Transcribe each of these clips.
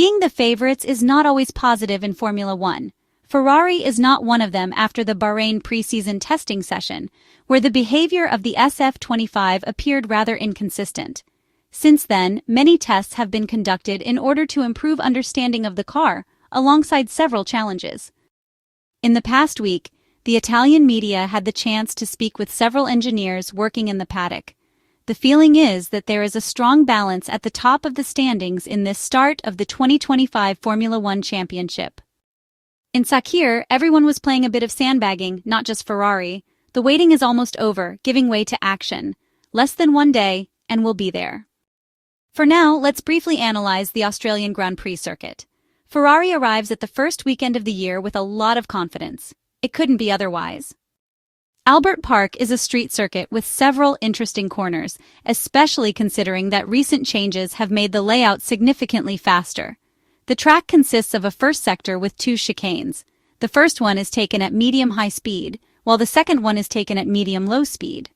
Being the favorites is not always positive in Formula One. Ferrari is not one of them after the Bahrain pre-season testing session, where the behavior of the SF-25 appeared rather inconsistent. Since then, many tests have been conducted in order to improve understanding of the car, alongside several challenges. In the past week, the Italian media had the chance to speak with several engineers working in the paddock. The feeling is that there is a strong balance at the top of the standings in this start of the 2025 Formula One Championship. In Sakhir, everyone was playing a bit of sandbagging, not just Ferrari. The waiting is almost over, giving way to action. Less than one day, and we'll be there. For now, let's briefly analyze the Australian Grand Prix circuit. Ferrari arrives at the first weekend of the year with a lot of confidence. It couldn't be otherwise. Albert Park is a street circuit with several interesting corners, especially considering that recent changes have made the layout significantly faster. The track consists of a first sector with two chicanes. The first one is taken at medium-high speed, while the second one is taken at medium-low speed.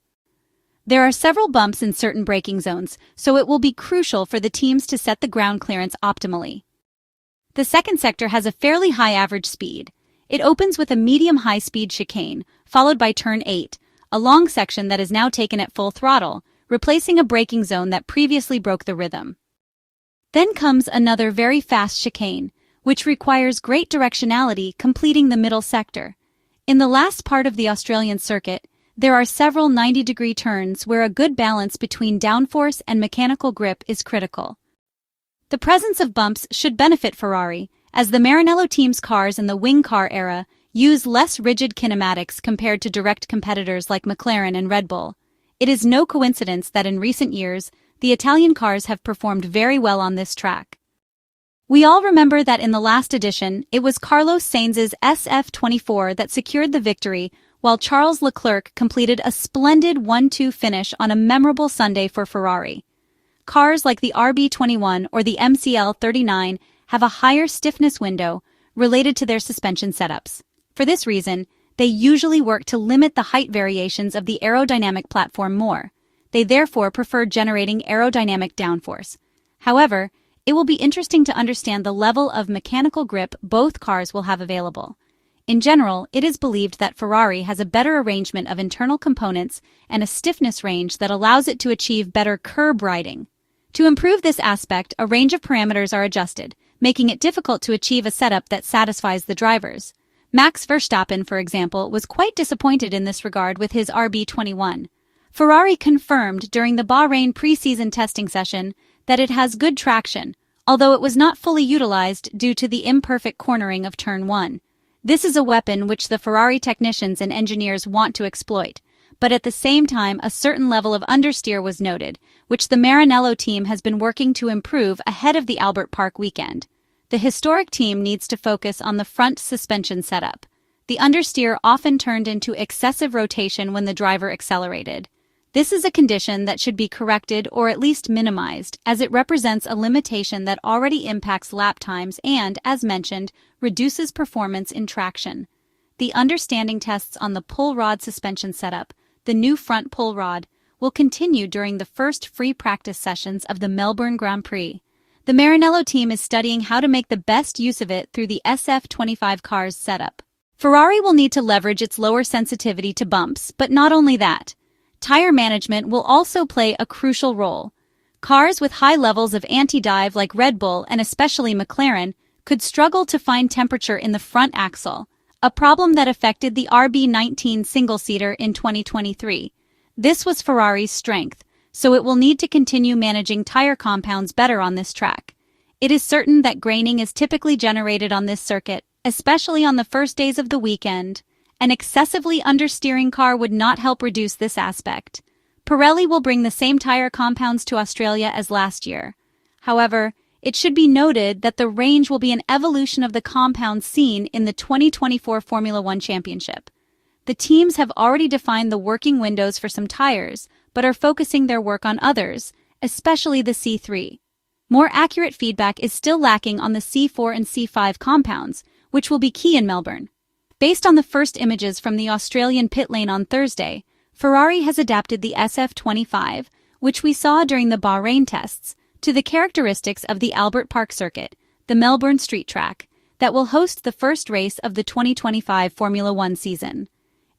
There are several bumps in certain braking zones, so it will be crucial for the teams to set the ground clearance optimally. The second sector has a fairly high average speed. It opens with a medium-high speed chicane, followed by turn 8, a long section that is now taken at full throttle, replacing a braking zone that previously broke the rhythm. Then comes another very fast chicane, which requires great directionality, completing the middle sector. In the last part of the Australian circuit, there are several 90-degree turns where a good balance between downforce and mechanical grip is critical. The presence of bumps should benefit Ferrari, as the Maranello team's cars in the wing car era use less rigid kinematics compared to direct competitors like McLaren and Red Bull. It is no coincidence that in recent years, the Italian cars have performed very well on this track. We all remember that in the last edition, it was Carlos Sainz's SF-24 that secured the victory, while Charles Leclerc completed a splendid 1-2 finish on a memorable Sunday for Ferrari. Cars like the RB21 or the MCL39 have a higher stiffness window related to their suspension setups. For this reason, they usually work to limit the height variations of the aerodynamic platform more. They therefore prefer generating aerodynamic downforce. However, it will be interesting to understand the level of mechanical grip both cars will have available. In general, it is believed that Ferrari has a better arrangement of internal components and a stiffness range that allows it to achieve better curb riding. To improve this aspect, a range of parameters are adjusted, making it difficult to achieve a setup that satisfies the drivers. Max Verstappen, for example, was quite disappointed in this regard with his RB21. Ferrari confirmed during the Bahrain pre-season testing session that it has good traction, although it was not fully utilized due to the imperfect cornering of Turn 1. This is a weapon which the Ferrari technicians and engineers want to exploit, but at the same time a certain level of understeer was noted, which the Maranello team has been working to improve ahead of the Albert Park weekend. The historic team needs to focus on the front suspension setup. The understeer often turned into excessive rotation when the driver accelerated. This is a condition that should be corrected or at least minimized, as it represents a limitation that already impacts lap times and, as mentioned, reduces performance in traction. The understanding tests on the pull rod suspension setup, the new front pull rod, will continue during the first free practice sessions of the Melbourne Grand Prix. The Maranello team is studying how to make the best use of it through the SF-25 car's setup. Ferrari will need to leverage its lower sensitivity to bumps, but not only that. Tire management will also play a crucial role. Cars with high levels of anti-dive like Red Bull and especially McLaren could struggle to find temperature in the front axle, a problem that affected the RB19 single-seater in 2023. This was Ferrari's strength, so it will need to continue managing tire compounds better on this track. It is certain that graining is typically generated on this circuit, especially on the first days of the weekend. An excessively understeering car would not help reduce this aspect. Pirelli will bring the same tire compounds to Australia as last year. However, it should be noted that the range will be an evolution of the compounds seen in the 2024 Formula One Championship. The teams have already defined the working windows for some tires, but are focusing their work on others, especially the C3. More accurate feedback is still lacking on the C4 and C5 compounds, which will be key in Melbourne. Based on the first images from the Australian pit lane on Thursday, Ferrari has adapted the SF-25, which we saw during the Bahrain tests, to the characteristics of the Albert Park circuit. the Melbourne street track, that will host the first race of the 2025 Formula One season.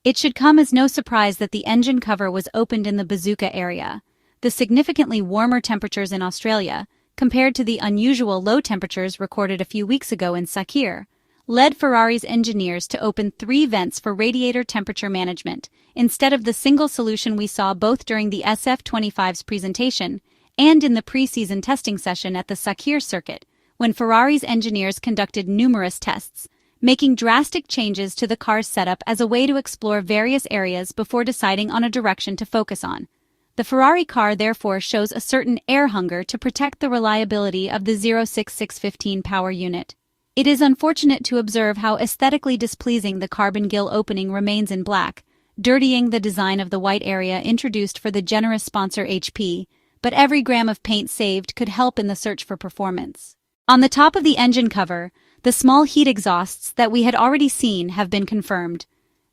It should come as no surprise that the engine cover was opened in the Bazooka area. The significantly warmer temperatures in Australia, compared to the unusual low temperatures recorded a few weeks ago in Sakhir, led Ferrari's engineers to open 3 vents for radiator temperature management, instead of the single solution we saw both during the SF-25's presentation and in the pre-season testing session at the Sakhir circuit, when Ferrari's engineers conducted numerous tests, making drastic changes to the car's setup as a way to explore various areas before deciding on a direction to focus on. The Ferrari car therefore shows a certain air hunger to protect the reliability of the 06615 power unit. It is unfortunate to observe how aesthetically displeasing the carbon gill opening remains in black, dirtying the design of the white area introduced for the generous sponsor HP, but every gram of paint saved could help in the search for performance. On the top of the engine cover, the small heat exhausts that we had already seen have been confirmed.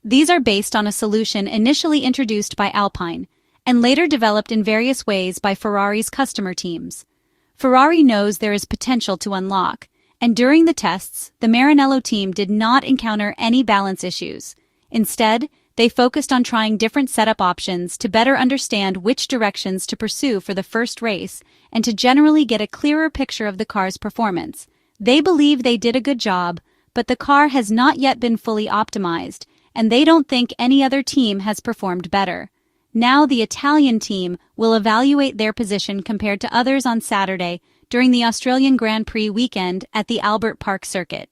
These are based on a solution initially introduced by Alpine, and later developed in various ways by Ferrari's customer teams. Ferrari knows there is potential to unlock, and during the tests, the Maranello team did not encounter any balance issues. Instead, they focused on trying different setup options to better understand which directions to pursue for the first race and to generally get a clearer picture of the car's performance. They believe they did a good job, but the car has not yet been fully optimized, and they don't think any other team has performed better. Now the Italian team will evaluate their position compared to others on Saturday during the Australian Grand Prix weekend at the Albert Park circuit.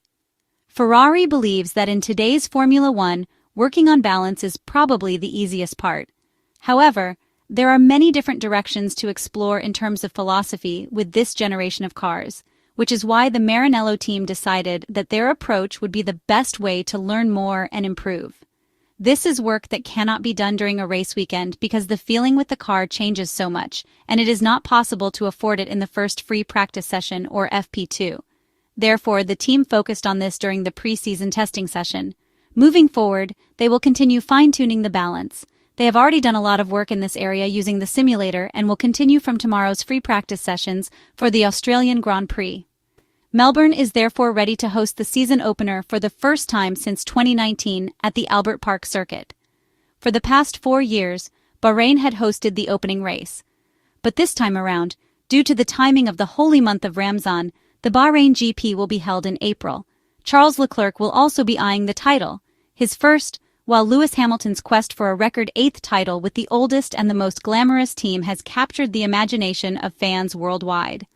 Ferrari believes that in today's Formula One, working on balance is probably the easiest part. However, there are many different directions to explore in terms of philosophy with this generation of cars, which is why the Maranello team decided that their approach would be the best way to learn more and improve. This is work that cannot be done during a race weekend because the feeling with the car changes so much, and it is not possible to afford it in the first free practice session or FP2. Therefore, the team focused on this during the pre-season testing session. Moving forward, they will continue fine-tuning the balance. They have already done a lot of work in this area using the simulator and will continue from tomorrow's free practice sessions for the Australian Grand Prix. Melbourne is therefore ready to host the season opener for the first time since 2019 at the Albert Park circuit. For the past 4 years, Bahrain had hosted the opening race. But this time around, due to the timing of the holy month of Ramzan, the Bahrain GP will be held in April. Charles Leclerc will also be eyeing the title, his first, while Lewis Hamilton's quest for a record 8th title with the oldest and the most glamorous team has captured the imagination of fans worldwide.